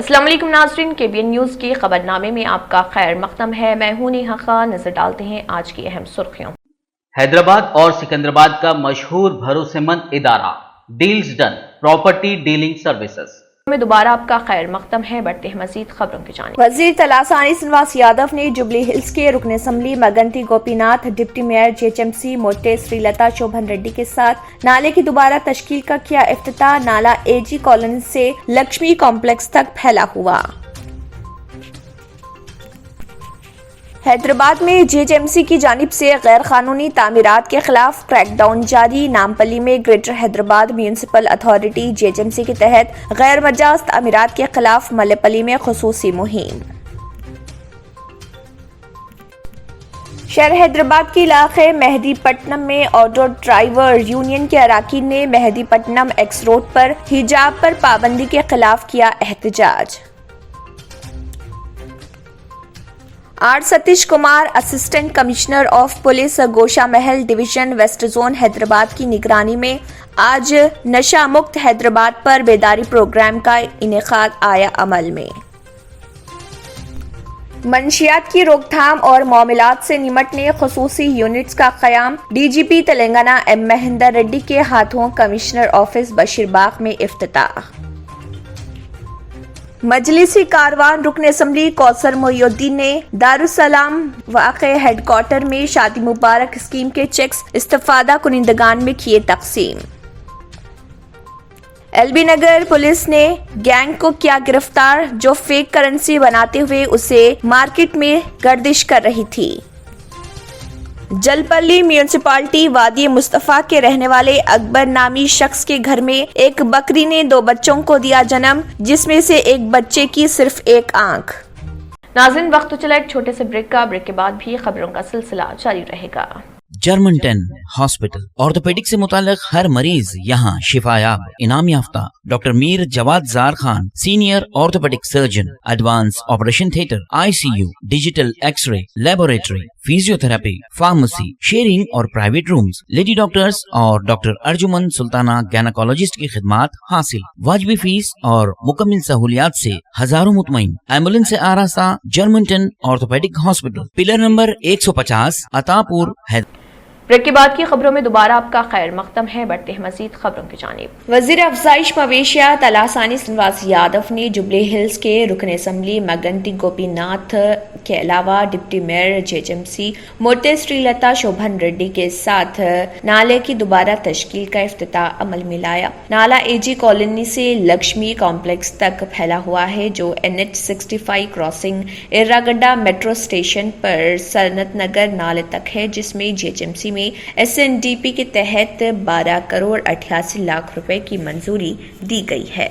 अस्सलाम वालेकुम नाज़रीन, KBN न्यूज़ के खबरनामे में आपका खैर मक़दम है। मैं हूं नेहा खान। नजर डालते हैं आज की अहम सुर्खियों। हैदराबाद और सिकंदराबाद का मशहूर भरोसेमंद इदारा deals done property dealing services में दोबारा आपका खैर मक़दम है। बढ़ते हैं मजीद खबरों की जानिब। वज़ीर तलासानी श्रीनिवास यादव ने जुबली हिल्स के रुकन assembly Maganti Gopinath, deputy mayor JHMC Mothe Srilata शोभन रेड्डी के साथ नाले की दोबारा तश्कील का किया इफ्तिताह। नाला AG कॉलोनी से लक्ष्मी कॉम्प्लेक्स तक फैला हुआ। हैदराबाद में JHMC की जानिब से गैर कानूनी तामीरात के खिलाफ क्रैकडाउन जारी। नामपल्ली में greater Hyderabad municipal authority JHMC के तहत गैर मजाज तामीरात के खिलाफ मल्लेपल्ली में खुसूसी मुहिम। शहर हैदराबाद के इलाके मेहदी पट्टनम में ऑटो ड्राइवर यूनियन के अराकीन ने मेहदी पट्टनम एक्स रोड पर हिजाब पर पाबंदी के खिलाफ किया एहतजाज। R Satish Kumar, assistant commissioner of police Gosha Mahal division west zone Hyderabad की निगरानी में आज नशा मुक्त हैदराबाद पर बेदारी प्रोग्राम का इनेकाद आया अमल में। मंशियात की रोकथाम और मामलात से निमटने खुसूसी यूनिट्स का क़याम। DGP तेलंगाना M महेंदर रेड्डी के हाथों कमिश्नर ऑफिस बशीरबाग में इफ्तिताह। मजलिसी कारवान रुकन असम्बली कौसर मोहिउद्दीन ने दारुसलाम वाक़े हेडक्वार्टर में शादी मुबारक स्कीम के चेक्स इस्तिफादा कुनिंदगान में किए तकसीम। LB नगर पुलिस ने गैंग को किया गिरफ्तार जो फेक करेंसी बनाते हुए उसे मार्केट में गर्दिश कर रही थी। जलपल्ली म्यूनिसिपालिटी वादी मुस्तफा के रहने वाले अकबर नामी शख्स के घर में एक बकरी ने 2 बच्चों को दिया जन्म, जिसमें से एक बच्चे की सिर्फ एक आंख। नाज़रीन, वक्त तो चला एक छोटे से ब्रेक का। ब्रेक के बाद भी खबरों का सिलसिला जारी रहेगा। जर्मन 10 हॉस्पिटल ऑर्थोपेडिक से मुताल्लिक हर मरीज यहाँ शिफायाब। इनाम याफ्ता doctor Mir Jawad Zar Khan, senior orthopaedic surgeon, advance operation theatre, ICU, digital X ray, laboratory, physiotherapy, pharmacy, sharing और प्राइवेट रूम्स, लेडी डॉक्टर्स और डॉक्टर अर्जुमन सुल्ताना गैनाकोलॉजिस्ट की खिदमात हासिल। वाजिबी फीस और मुकम्मल सहूलियात से हजारों मुतमईन। एम्बुलेंस से आरास्ता German 10 orthopaedic hospital, pillar number 150, Attapur, Hyderabad. Break के बाद की खबरों में दोबारा आपका खैर मक़दम है। बढ़ते हैं मजीद खबरों की जानिब। वज़ीर अफजाइश मवेशियात तलासानी श्रीनिवास यादव ने जुबली हिल्स के रुकन असम्बली मगंती गोपीनाथ के अलावा deputy mayor JHMC Mothe Srilata शोभन रेड्डी के साथ नाले की दोबारा तश्कील का इफ्तिताह अमल में लाया। नाला AG कॉलोनी से लक्ष्मी कॉम्प्लेक्स तक फैला हुआ है जो NH 65 क्रॉसिंग इर्रागड्डा मेट्रो स्टेशन पर सनत नगर नाले तक है, जिसमें JHMC में SNDP के तहत 12 करोड़ 88 लाख रुपए की मंजूरी दी गई है।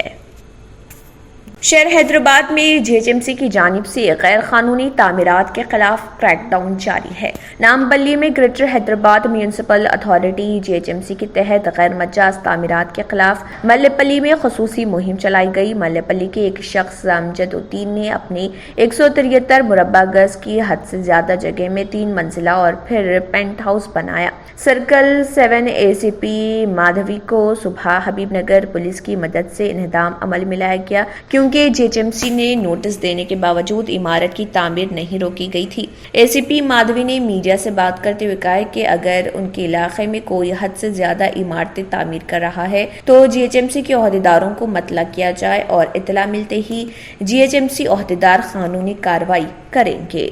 शहर हैदराबाद में JHMC की जानिब से गैर कानूनी तामीरात के खिलाफ क्रैकडाउन जारी है। नामपल्ली में greater Hyderabad municipal authority JHMC के तहत गैर मजाज तामीरात के खिलाफ मल्लेपल्ली में खुसूसी मुहिम चलाई गई। मल्लेपल्ली के एक शख्स अमजदुद्दीन ने अपनी 173 मुरब्बा गज की हद से ज्यादा जगह में 3 मंजिला और फिर पेंट हाउस बनाया। सर्कल 7 ACP माधवी को सुबह हबीब नगर पुलिस की मदद से इन्हदाम अमल में लाया गया, क्योंकि JHMC ने नोटिस देने के बावजूद इमारत की तामीर नहीं रोकी गई थी। ACP माधवी ने मीडिया से बात करते हुए कहा कि अगर उनके इलाके में कोई हद से ज्यादा इमारतें तामीर कर रहा है तो JHMC के ओहदेदारों को मतला किया जाए और इतला मिलते ही JHMC ओहदेदार कानूनी कार्रवाई करेंगे।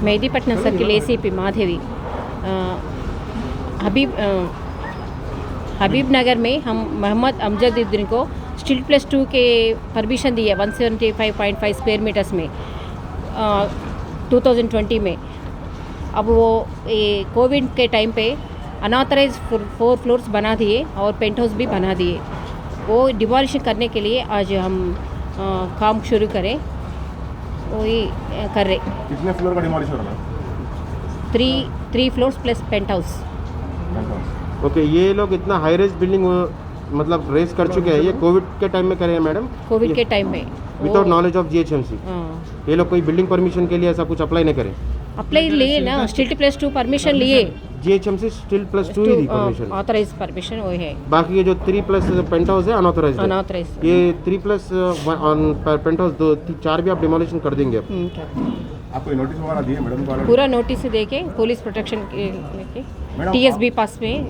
मेहदीपट्टनम सर्किल ACP माधवी हबीब नगर में हम मोहम्मद अमजदुद्दीन को स्टील प्लस 2 के परमिशन दी है 175.5 स्क्वायर मीटर्स में 2020 में। अब वो कोविड के टाइम पे अनऑथराइज 4 फ्लोर्स बना दिए और पेंट हाउस भी बना दिए। वो डिमोलिश करने के लिए आज हम काम शुरू करें, वही कर रहे। कितने फ्लोर का डिमोलिश हो रहा है? 3 floors plus penthouse. Okay, ये लोग इतना हाई रेज बिल्डिंग मतलब रेस कर चुके हैं, ये कोविड के टाइम में करे हैं मैडम, कोविड के टाइम में विदाउट नॉलेज ऑफ GHMC। ये लोग कोई बिल्डिंग परमिशन के लिए ऐसा कुछ अप्लाई नहीं करें? अप्लाई लिए ना, स्टिल +2 परमिशन लिए, GHMC स्टिल +2 ही दी परमिशन, ऑथराइज परमिशन वो है। बाकी ये जो 3+ पेंट हाउस है अनऑथराइज्ड है। अनऑथराइज ये 3+ ऑन पेंट हाउस 4 भी आप डिमोलिशन कर देंगे अब? आपको नोटिस वगैरह दिए मैडम? पूरा नोटिस दे के पुलिस प्रोटेक्शन के लेके TSB पास में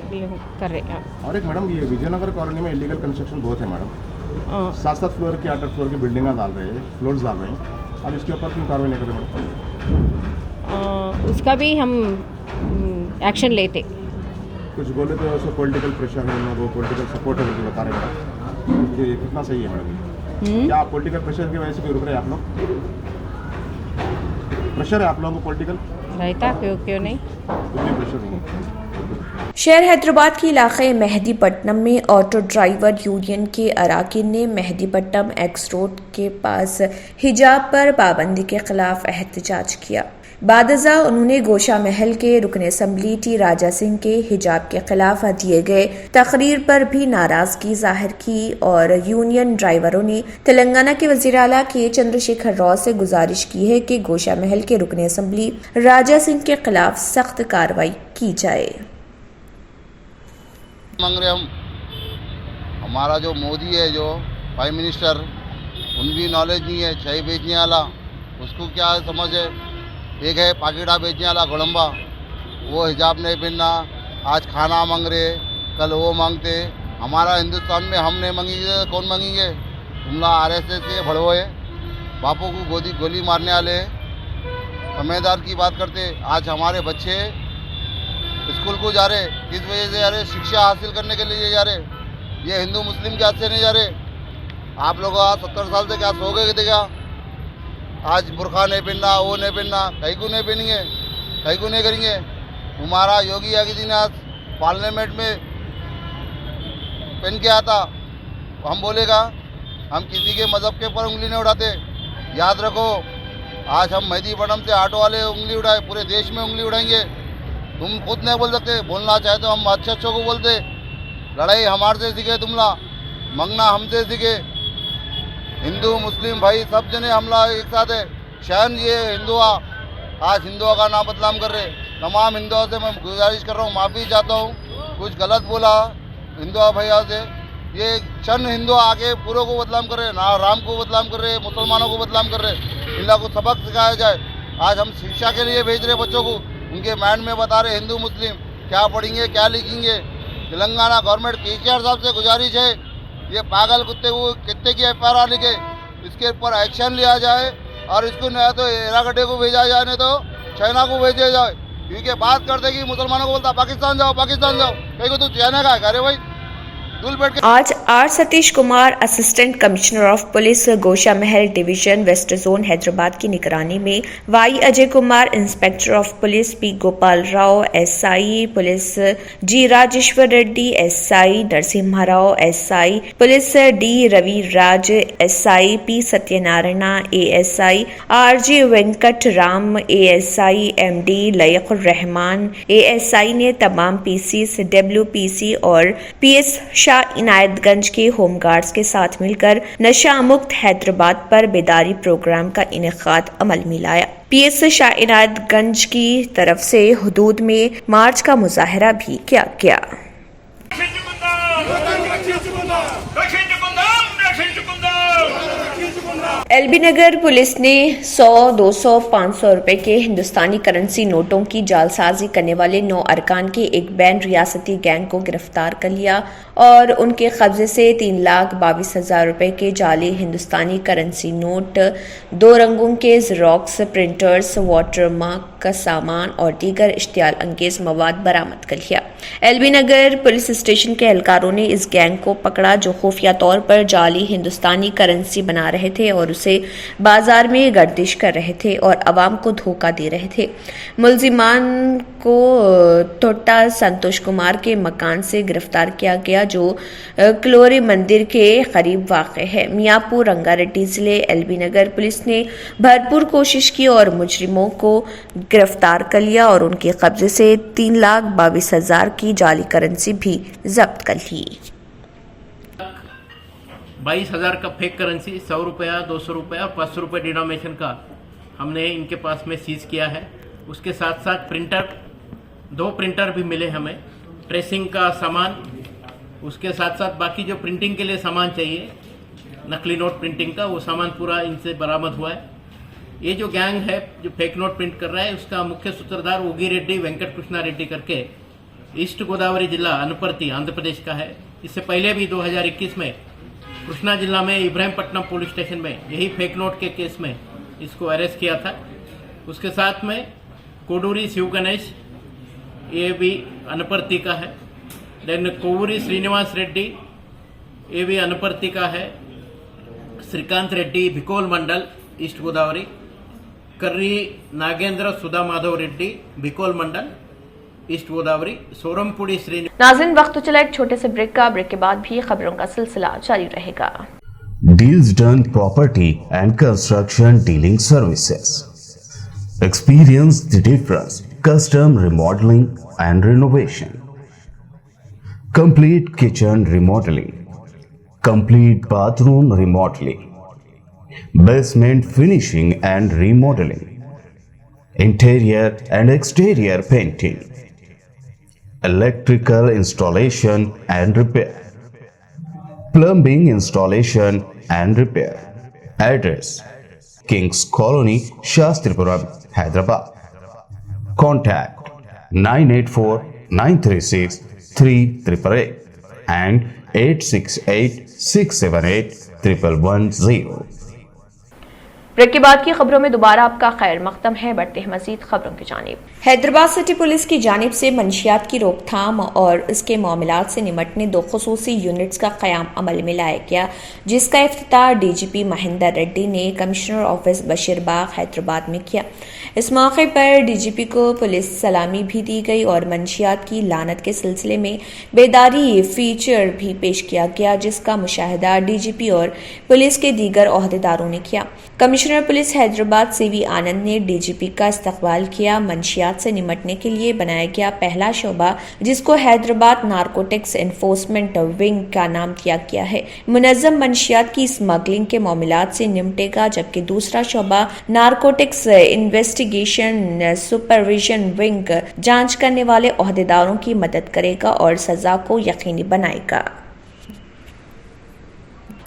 कर रहे हैं। और एक मैडम, ये विजयनगर कॉलोनी में इलीगल कंस्ट्रक्शन बहुत है मैडम, 7-7 फ्लोर की 8-8 फ्लोर की बिल्डिंग डाल रहे हैं, फ्लोर्स डाल रहे हैं, अब इसके ऊपर क्यों कार्रवाई नहीं कर रहे मैडम? उसका भी हम एक्शन लेते। कुछ बोले तो उसको पॉलिटिकल प्रेशर है, वो पॉलिटिकल सपोर्ट है बता रहे मैडम, ये कितना सही है मैडम? क्या पॉलिटिकल प्रेशर की वजह से रुक रहे हैं आप लोग? प्रेशर है आप लोगों को पॉलिटिकल रहता, क्यों नहीं? कोई प्रेशर नहीं। शहर हैदराबाद के इलाके मेहदीपट्टनम में ऑटो ड्राइवर यूनियन के अरकान ने मेहदीपट्टनम एक्स रोड के पास हिजाब पर पाबंदी के खिलाफ एहतजाज किया। बादजा उन्होंने गोशा महल के रुकन असम्बली टी राजा सिंह के हिजाब के खिलाफ दिए गए तकरीर पर भी नाराजगी जाहिर की और यूनियन ड्राइवरों ने तेलंगाना के वजीर आला के चंद्रशेखर राव से गुजारिश की है कि गोशा महल के रुकन असम्बली राजा सिंह के खिलाफ सख्त कार्रवाई की जाए। मांग रहे हम, हमारा जो मोदी है, जो प्राइम मिनिस्टर, उनकी नॉलेज नहीं है। चाय बेचने वाला, उसको क्या समझ है? एक है पाकिटा बेचने वाला गोलंबा, वो हिजाब नहीं पहनना, आज खाना मांग रहे, कल वो मांगते। हमारा हिंदुस्तान में हम नहीं मांगेंगे तो कौन मांगेंगे? तुमला RSS के भड़वे बापू को गोली मारने वाले समझदार की बात करते। आज हमारे बच्चे स्कूल को जा रहे, किस वजह से जा रहे? शिक्षा हासिल करने के लिए जा रहे। ये हिंदू मुस्लिम के हाथ से नहीं जा रहे। आप लोग आज 70 साल से क्या सो गए थे क्या? आज बुरखा नहीं पहनना, वो नहीं पहनना, कहीं को नहीं पहनेंगे, कहीं को नहीं करेंगे। हमारा योगी आदित्यनाथ पार्लियामेंट में पहन के आता, हम बोलेगा हम किसी के मज़हब के ऊपर उंगली नहीं उठाते। याद रखो, आज हम मेहदीपट्टनम से ऑटो वाले उंगली उठाए, पूरे देश में उंगली उठाएंगे। तुम खुद नहीं बोल सकते, बोलना चाहे तो हम अच्छे को बोलते। लड़ाई हमारे से सीखे, तुमला मंगना हमसे सीखे। हिंदू मुस्लिम भाई सब जने हमला एक साथ है। शहन ये हिंदुआ, आज हिंदुआ का नाम बदनाम कर रहे। तमाम हिंदुओं से मैं गुजारिश कर रहा हूँ, माफ़ी चाहता हूँ, कुछ गलत बोला हिंदुआ भैया से। ये चंद हिंदुआ आके पूरों को बदनाम कर रहे, ना राम को बदनाम कर रहे, मुसलमानों को बदनाम कर रहे। इन लोगों को सबक सिखाया जाए। आज हम शिक्षा के लिए भेज रहे बच्चों को, उनके माइंड में बता रहे हिंदू मुस्लिम क्या पढ़ेंगे क्या लिखेंगे। तेलंगाना गवर्नमेंट केसीआर साहब से गुजारिश है, ये पागल कुत्ते को कितने की FIR लिखे, इसके ऊपर एक्शन लिया जाए और इसको नहीं तो एरागड्ढे को भेजा जाए, नहीं तो चाइना को भेजा जाए। क्योंकि बात करते कि मुसलमानों को बोलता पाकिस्तान जाओ पाकिस्तान जाओ, कहीं को तू चाइना का है? अरे भाई आज R Satish Kumar assistant commissioner of police Gosha Mahal division west zone Hyderabad की निगरानी में Y Ajay Kumar inspector of police P Gopal Rao SI police G Rajeshwar Reddy SI Narasimha Rao SI police D Ravi Raj SI P Satyanarayana ASI RJ Venkat Ram ASI MD Laiqur Rahman ASI ने तमाम PCs WPC और PS इनायतगंज के होमगार्ड्स के साथ मिलकर नशा मुक्त हैदराबाद पर बेदारी प्रोग्राम का इनेकाद अमल में लाया। PS शाह इनायतगंज की तरफ से हुदूद में मार्च का मुजाहरा भी किया गया। LB नगर पुलिस ने 100, 200, 500 रुपए के हिंदुस्तानी करेंसी नोटों की जालसाजी करने वाले 9 अरकान के एक बैन रियासती गैंग को गिरफ्तार कर लिया और उनके कब्जे से 3,22,000 रुपए के जाली हिंदुस्तानी करेंसी नोट, 2 रंगों के ज़ेरॉक्स प्रिंटर्स, वाटरमार्क का सामान और दीगर इश्तियाल अंगेज मवाद बरामद कर लिया। LB नगर पुलिस स्टेशन के एहलकारों ने इस गैंग को पकड़ा जो खुफिया तौर पर जाली हिंदुस्तानी करेंसी बना रहे थे और उसे बाजार में गर्दिश कर रहे थे और अवाम को धोखा दे रहे थे। मुलजिमान को तोट्टा संतोष कुमार के मकान से गिरफ्तार किया गया जो क्लोरी मंदिर के करीब वाक़ है। मियाँपुर रंगारेड्डी जिले LB नगर पुलिस ने भरपूर कोशिश की और मुजरिमों को गिरफ्तार कर लिया और उनके कब्जे से 3,22,000 की जाली करेंसी भी जब्त कर ली। 22,000 का फेक करेंसी, 100 रुपया, 200 रुपया और 500 रुपये डिनोमिनेशन का हमने इनके पास में सीज किया है। उसके साथ साथ प्रिंटर, 2 प्रिंटर भी मिले हमें, ट्रेसिंग का सामान, उसके साथ साथ बाकी जो प्रिंटिंग के लिए सामान चाहिए, नकली नोट प्रिंटिंग का, वो सामान पूरा इनसे बरामद हुआ है। ये जो गैंग है जो फेक नोट प्रिंट कर रहा है, उसका मुख्य सूत्रधार ओगी रेड्डी वेंकट कृष्णा रेड्डी करके ईस्ट गोदावरी जिला अनुपर्ति आंध्र प्रदेश का है। इससे पहले भी 2021 में कृष्णा जिला में इब्राहिमपट्टनम पुलिस स्टेशन में यही फेक नोट के केस में इसको अरेस्ट किया था। उसके साथ में कोडूरी शिव गणेश, ये भी अनुपर्ति का है। देन कोवूरी श्रीनिवास रेड्डी, ये भी अनुपर्ति का है। श्रीकांत रेड्डी, भिकोल मंडल, ईस्ट गोदावरी। कर्री नागेंद्र सुधा माधव रेड्डी, भिकोल मंडल, ईस्ट गोदावरी। सोरमपुड़ी श्री। नाज़रीन, वक्त तो चला एक छोटे से ब्रेक का। ब्रेक के बाद भी खबरों का सिलसिला जारी रहेगा। Deals Done Property and Construction Dealing Services. Experience the difference. Custom remodeling and renovation. Complete kitchen remodeling. Complete bathroom remodeling. Basement finishing and remodeling. Interior and exterior painting. Electrical installation and repair. Plumbing installation and repair. Address: Kings Colony, Shastripuram, Hyderabad. Contact 984-936-3888 and 868-678-1110. Break के बाद की खबरों में दोबारा आपका खैर मकदम है। बढ़ते हैं मजीद खबरों की जानिब। हैदराबाद सिटी पुलिस की जानिब से मंशियात की रोकथाम और इसके मामलात से निमटने 2 खुसूसी यूनिट्स का क़याम अमल में लाया गया, जिसका इफ्तिताह डीजीपी महेंदर रेड्डी ने कमिश्नर ऑफिस बशीरबाग हैदराबाद में किया। इस मौके पर डीजीपी को पुलिस सलामी भी दी गई और मंशियात की लानत के सिलसिले में बेदारी फीचर भी पेश किया गया, जिसका मुशाहिदा डीजीपी और पुलिस के दीगर ओहदेदारों ने किया। कमिश्नर पुलिस हैदराबाद सीवी आनंद ने डीजीपी का इस्तकबाल किया। मंशियात से निमटने के लिए बनाया गया पहला शोबा, जिसको हैदराबाद नारकोटिक्स एनफोर्समेंट विंग का नाम दिया गया है, मुनज़्ज़म मंशियात की स्मगलिंग के मामलात से निपटेगा, जबकि दूसरा शोबा नारकोटिक्स इन्वेस्टिगेशन सुपरविजन विंग जांच करने वाले ओहदेदारों की मदद करेगा और सजा को यकीनी बनाएगा।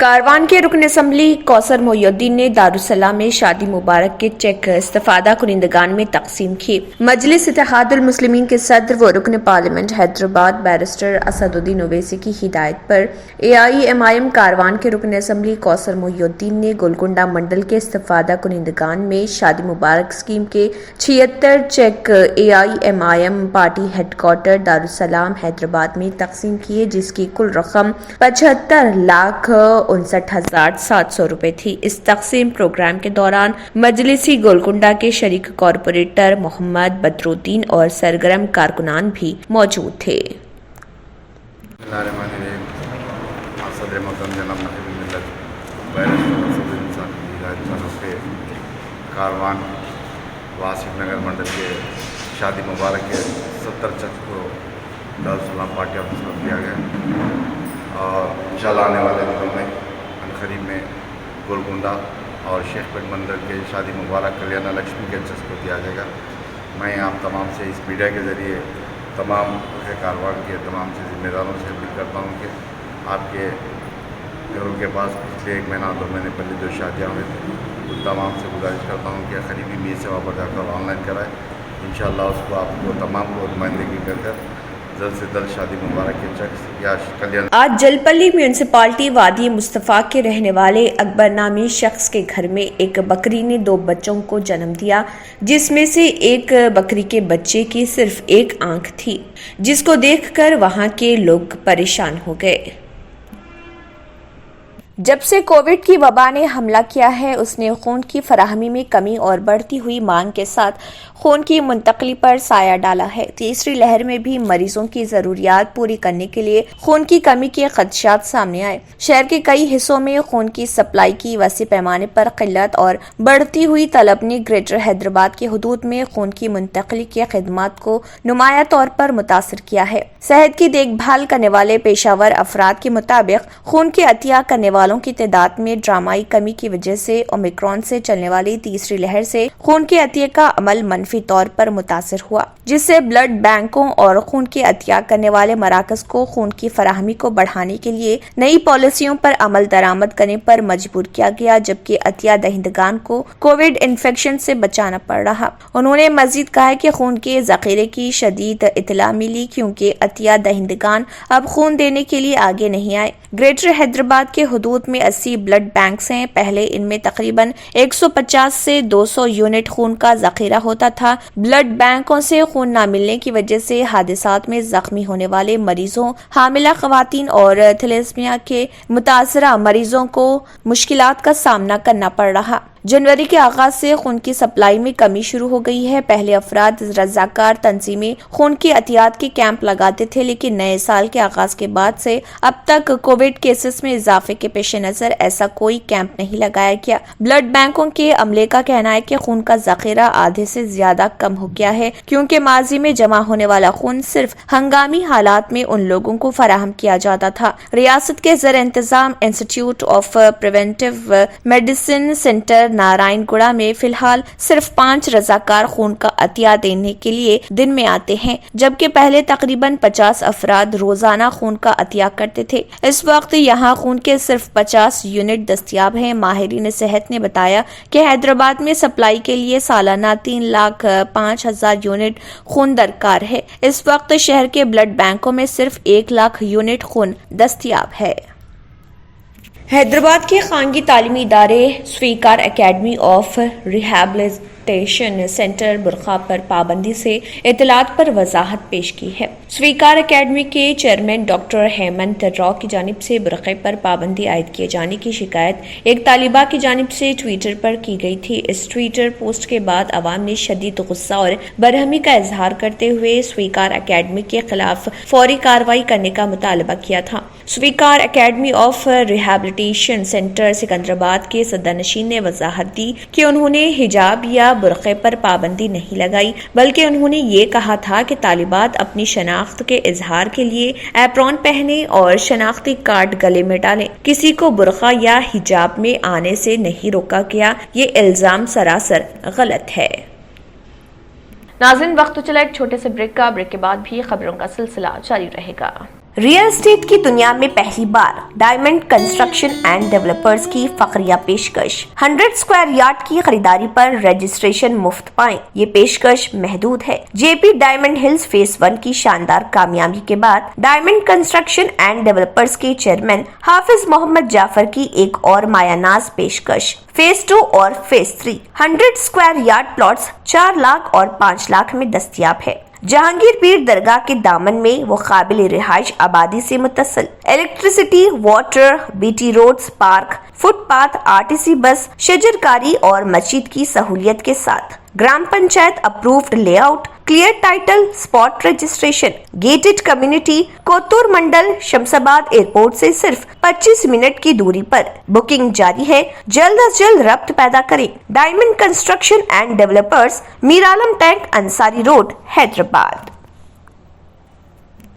कारवान के रुकन असम्बली कौसर मोहिउद्दीन ने दारुसलाम में शादी मुबारक के चेक इस्तिफादा कुनिंदगान में तकसीम किए। मजलिस इत्तेहादुल मुस्लिमीन के सदर व रुकन पार्लियामेंट हैदराबाद बैरिस्टर असदुद्दीन ओवैसी की हिदायत पर AIMIM कारवान के रुकन असम्बली कौसर मोहिउद्दीन ने गोलकुंडा मंडल के इस्तिफादा कुनिंदगान में शादी मुबारक स्कीम के 76 cheque AIMIM party headquarter Darussalam Hyderabad में तकसीम किए, जिसकी कुल रकम 75,59,700 रुपए थी। इस तकसीम प्रोग्राम के दौरान मजलिसी गोलकुंडा के शरीक कॉरपोरेटर मोहम्मद बदरुद्दीन और सरगर्म कारकुनान भी मौजूद थे। कारवान वासिफ नगर मंडल के शादी मुबारक के 70 चेक को दारुसलाम पार्टी ऑफिस में दिया गया और इंशाल्लाह आने वाले दिनों में अनकरीब में गोलकुंडा और शेखपेट मंदिर के शादी मुबारक कल्याण लक्ष्मी के चेक को दिया जाएगा। मैं आप तमाम से इस मीडिया के ज़रिए तमाम कारवान के तमाम से ज़िम्मेदारों से अपील करता हूँ कि आपके घरों के पास पिछले 1 महीना 2 महीने पहले जो शादियाँ हुई थी, उन तमाम से गुजारिश करता हूँ कि करीबी मीर से वहाँ पर जाकर ऑनलाइन कराएँ। इंशाल्लाह उसको आपको तमाम को नुमाइंदगी कर जल्द से जल्द शादी मुबारक के चेक या कल्याण। आज जलपल्ली म्यूनिसिपालिटी वादी मुस्तफ़ा के रहने वाले अकबर नामी शख्स के घर में एक बकरी ने 2 बच्चों को जन्म दिया, जिसमें से एक बकरी के बच्चे की सिर्फ 1 आंख थी, जिसको देखकर वहां के लोग परेशान हो गए। जब से कोविड की वबा ने हमला किया है, उसने खून की फराहमी में कमी और बढ़ती हुई मांग के साथ खून की मुंतकली पर साया डाला है। तीसरी लहर में भी मरीजों की जरूरियात पूरी करने के लिए खून की कमी के खदशात सामने आए। शहर के कई हिस्सों में खून की सप्लाई की वसी पैमाने पर किल्लत और बढ़ती हुई तलब ने ग्रेटर हैदराबाद के हुदूद में खून की मुंतकली की खिदमत को नुमाया तौर पर मुतासर किया है। सेहत की देखभाल करने वाले पेशावर अफराद के मुताबिक खून की अतिया करने वालों والوں کی تعداد میں ڈرامائی کمی کی وجہ سے اومیکرون سے چلنے والی تیسری لہر سے خون کے عطیے کا عمل منفی طور پر متاثر ہوا، جس سے بلڈ بینکوں اور خون کے عطیہ کرنے والے مراکز کو خون کی فراہمی کو بڑھانے کے لیے نئی پالیسیوں پر عمل درآمد کرنے پر مجبور کیا گیا، جبکہ عطیہ دہندگان کو کووڈ انفیکشن سے بچانا پڑ رہا۔ انہوں نے مزید کہا کہ خون کے ذخیرے کی شدید اطلاع ملی کیونکہ عطیہ دہندگان اب خون دینے کے لیے آگے نہیں آئے۔ گریٹر حیدرآباد کے حدود میں 80 بلڈ بینکس ہیں۔ پہلے ان میں تقریباً 150 سے 200 یونٹ خون کا ذخیرہ ہوتا تھا۔ بلڈ بینکوں سے خون نہ ملنے کی وجہ سے حادثات میں زخمی ہونے والے مریضوں، حاملہ خواتین اور تھیلیسیمیا کے متاثرہ مریضوں کو مشکلات کا سامنا کرنا پڑ رہا۔ جنوری کے آغاز سے خون کی سپلائی میں کمی شروع ہو گئی ہے۔ پہلے افراد رضاکار تنظیمیں خون کے عطیات کے کیمپ لگاتے تھے، لیکن نئے سال کے آغاز کے بعد سے اب تک کووڈ کیسز میں اضافے کے پیش نظر ایسا کوئی کیمپ نہیں لگایا گیا۔ بلڈ بینکوں کے عملے کا کہنا ہے کہ خون کا ذخیرہ آدھے سے زیادہ کم ہو گیا ہے، کیونکہ ماضی میں جمع ہونے والا خون صرف ہنگامی حالات میں ان لوگوں کو فراہم کیا جاتا تھا۔ ریاست کے زیر انتظام institute of preventive medicine centre Narayan گڑا میں فی الحال صرف 5 رضاکار خون کا عطیہ دینے کے لیے دن میں آتے ہیں، جبکہ پہلے تقریباً 50 افراد روزانہ خون کا عطیہ کرتے تھے۔ اس وقت یہاں خون کے صرف 50 یونٹ دستیاب ہیں۔ ماہرین صحت نے بتایا کہ حیدرآباد میں سپلائی کے لیے سالانہ 3,05,000 یونٹ خون درکار ہے۔ اس وقت شہر کے بلڈ بینکوں میں صرف 1,00,000 یونٹ خون دستیاب ہے۔ حیدرآباد کے خانگی تعلیمی ادارے سویکار اکیڈمی آف ریہیبلیٹیشن سینٹر برقع پر پابندی سے اطلاعات پر وضاحت پیش کی ہے۔ سویکار اکیڈمی کے چیئرمین ڈاکٹر ہیمنت راؤ کی جانب سے برقعے پر پابندی عائد کیے جانے کی شکایت ایک طالبہ کی جانب سے ٹویٹر پر کی گئی تھی۔ اس ٹویٹر پوسٹ کے بعد عوام نے شدید غصہ اور برہمی کا اظہار کرتے ہوئے سویکار اکیڈمی کے خلاف فوری کارروائی کرنے کا مطالبہ کیا تھا۔ Sweekar academy of rehabilitation centre Secunderabad کے صدرنشین نے وضاحت دی کہ انہوں نے حجاب یا برقعے پر پابندی نہیں لگائی، بلکہ انہوں نے یہ کہا تھا کہ طالبات اپنی شناخت کے اظہار کے لیے ایپرون پہنیں اور شناختی کارڈ گلے میں ڈالیں۔ کسی کو برقع یا حجاب میں آنے سے نہیں روکا گیا۔ یہ الزام سراسر غلط ہے۔ ناظرین، وقت تو چلا ایک چھوٹے سے بریک کا۔ بریک کے بعد بھی خبروں کا سلسلہ جاری رہے گا۔ ریئل اسٹیٹ کی دنیا میں پہلی بار ڈائمنڈ کنسٹرکشن اینڈ ڈیولپرز کی فخریہ پیشکش۔ 100 اسکوائر یارڈ کی خریداری پر رجسٹریشن مفت پائیں۔ یہ پیشکش محدود ہے۔ جے پی ڈائمنڈ ہلز فیز 1 کی شاندار کامیابی کے بعد ڈائمنڈ کنسٹرکشن اینڈ ڈیولپرز کے چیئرمین حافظ محمد جعفر کی ایک اور مایہ ناز پیشکش۔ فیز 2 اور phase 3 100 square yard plots 4 lakh اور 5 لاکھ میں دستیاب ہے۔ جہانگیر پیر درگاہ کے دامن میں وہ قابل رہائش آبادی سے متصل electricity, water, B T roads, park, footpath, RTC bus, شجرکاری اور مسجد کی سہولیت کے ساتھ gram panchayat approved layout, clear title, spot registration, gated community, Kothur mandal, Shamshabad airport سے صرف 25 منٹ کی دوری پر۔ بکنگ جاری ہے، جلد از جلد ربط پیدا کریں۔ Diamond construction and developers, Mir Alam tank, Ansari road, Hyderabad.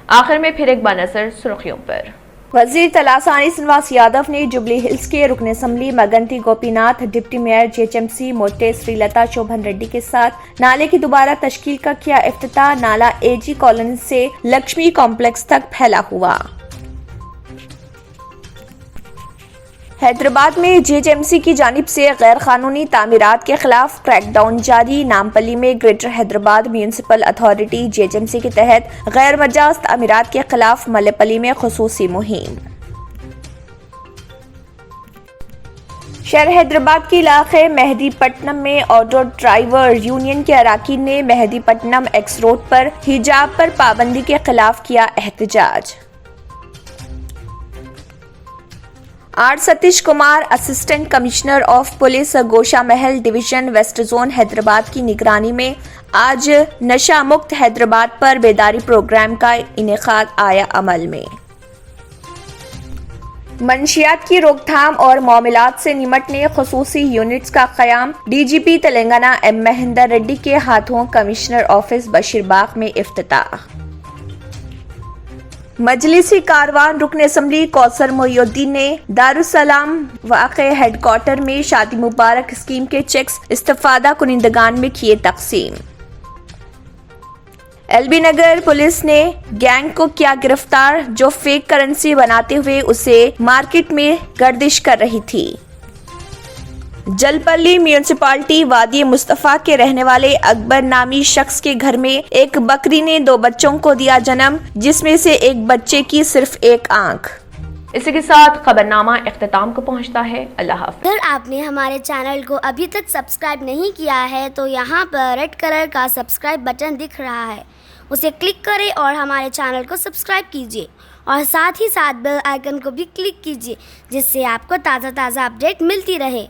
آخر میں پھر ایک بار نظر سرخیوں پر۔ وزیر تلاسانی سنواس یادو نے جوبلی ہلز کے رکن assembly Maganti Gopinath, deputy mayor JHMC Mothe سری لتا شوبھن ریڈی کے ساتھ نالے کی دوبارہ تشکیل کا کیا افتتاح۔ نالا AG کالونی سے لکشمی کمپلیکس تک پھیلا ہوا۔ حیدرآباد میں JHMC کی جانب سے غیر قانونی تعمیرات کے خلاف کریک ڈاؤن جاری۔ نامپلی میں greater Hyderabad municipal authority JHMC کے تحت غیر مجاز تعمیرات کے خلاف ملے پلی میں خصوصی مہم۔ شہر حیدرآباد کے علاقے مہدی پٹنم میں آٹو ڈرائیور یونین کے اراکین نے مہدی پٹنم ایکس روڈ پر حجاب پر پابندی کے خلاف کیا احتجاج۔ R Satish Kumar, assistant commissioner of police Gosha Mahal division waste zone Hyderabad کی نگرانی میں آج نشہ مکت حیدرآباد پر بیداری پروگرام کا انعقاد آیا عمل میں۔ منشیات کی روک تھام اور معاملات سے نمٹنے خصوصی یونٹس کا قیام۔ DGP Telangana M Mahendra ready کے ہاتھوں کمشنر آفس بشیر باغ میں افتتاح۔ मजलिसी कारवान रुकन असम्बली कौसर मोहिउद्दीन ने दारुसलाम वाक़े हेडक्वार्टर में शादी मुबारक स्कीम के चेक्स इस्तिफादा कुनिंदगान में किए तकसीम। एलबी नगर पुलिस ने गैंग को किया गिरफ्तार जो फेक करेंसी बनाते हुए उसे मार्केट में गर्दिश कर रही थी। जलपल्ली म्यूनिसिपालिटी वादी मुस्तफा के रहने वाले अकबर नामी शख्स के घर में एक बकरी ने 2 बच्चों को दिया जन्म, जिसमें से एक बच्चे की सिर्फ एक आंख। इसी के साथ खबरनामा इख्तिताम को पहुंचता है। अल्लाह हाफ़िज़। अगर आपने हमारे चैनल को अभी तक सब्सक्राइब नहीं किया है तो यहाँ पर रेड कलर का सब्सक्राइब बटन दिख रहा है, उसे क्लिक करें और हमारे चैनल को सब्सक्राइब कीजिए और साथ ही साथ बेल आइकन को भी क्लिक कीजिए, जिससे आपको ताज़ा अपडेट मिलती रहे।